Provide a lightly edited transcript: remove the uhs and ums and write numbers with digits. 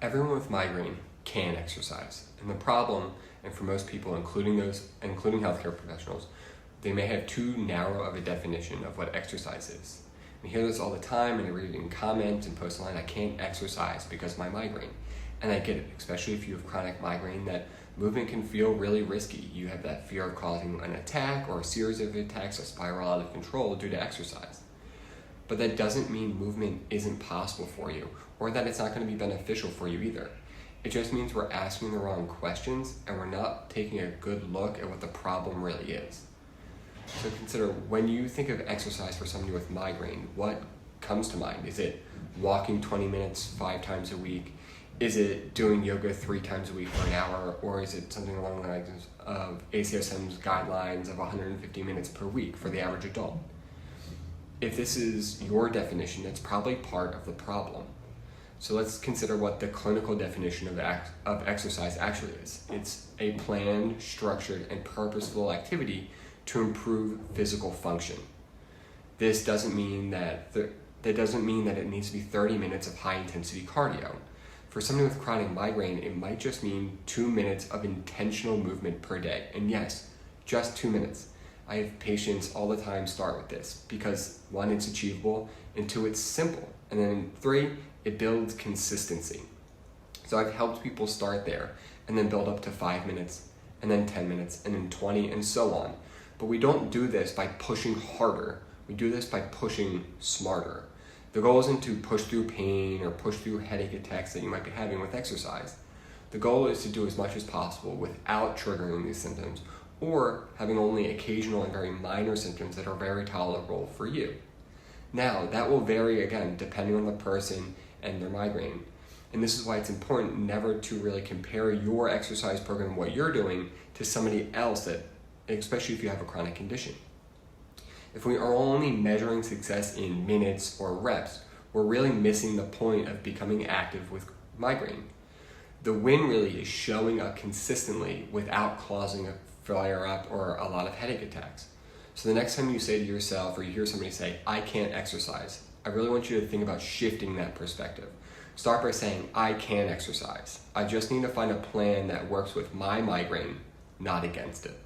Everyone with migraine can exercise. And the problem, and for most people, including healthcare professionals, they may have too narrow of a definition of what exercise is. We hear this all the time, and I read it in comments and post online, I can't exercise because of my migraine. And I get it, especially if you have chronic migraine, that movement can feel really risky. You have that fear of causing an attack or a series of attacks that spiral out of control due to exercise. But that doesn't mean movement isn't possible for you, or that it's not going to be beneficial for you either. It just means we're asking the wrong questions and we're not taking a good look at what the problem really is. So consider, when you think of exercise for somebody with migraine, what comes to mind? Is it walking 20 minutes 5 times a week? Is it doing yoga 3 times a week for an hour? Or is it something along the lines of ACSM's guidelines of 150 minutes per week for the average adult? If this is your definition, it's probably part of the problem. So let's consider what the clinical definition of exercise actually is. It's a planned, structured, and purposeful activity to improve physical function. This doesn't mean that it needs to be 30 minutes of high-intensity cardio. For somebody with chronic migraine, it might just mean 2 minutes of intentional movement per day. And yes, just 2 minutes. I have patients all the time start with this because 1, it's achievable, and 2, it's simple. And then 3, it builds consistency. So I've helped people start there and then build up to 5 minutes and then 10 minutes and then 20 and so on. But we don't do this by pushing harder. We do this by pushing smarter. The goal isn't to push through pain or push through headache attacks that you might be having with exercise. The goal is to do as much as possible without triggering these symptoms or having only occasional and very minor symptoms that are very tolerable for you. Now, that will vary again depending on the person and their migraine. And this is why it's important never to really compare your exercise program, what you're doing, to somebody else, especially if you have a chronic condition. If we are only measuring success in minutes or reps, we're really missing the point of becoming active with migraine. The win really is showing up consistently without causing a flare-up or a lot of headache attacks. So the next time you say to yourself, or you hear somebody say, I can't exercise, I really want you to think about shifting that perspective. Start by saying, I can exercise. I just need to find a plan that works with my migraine, not against it.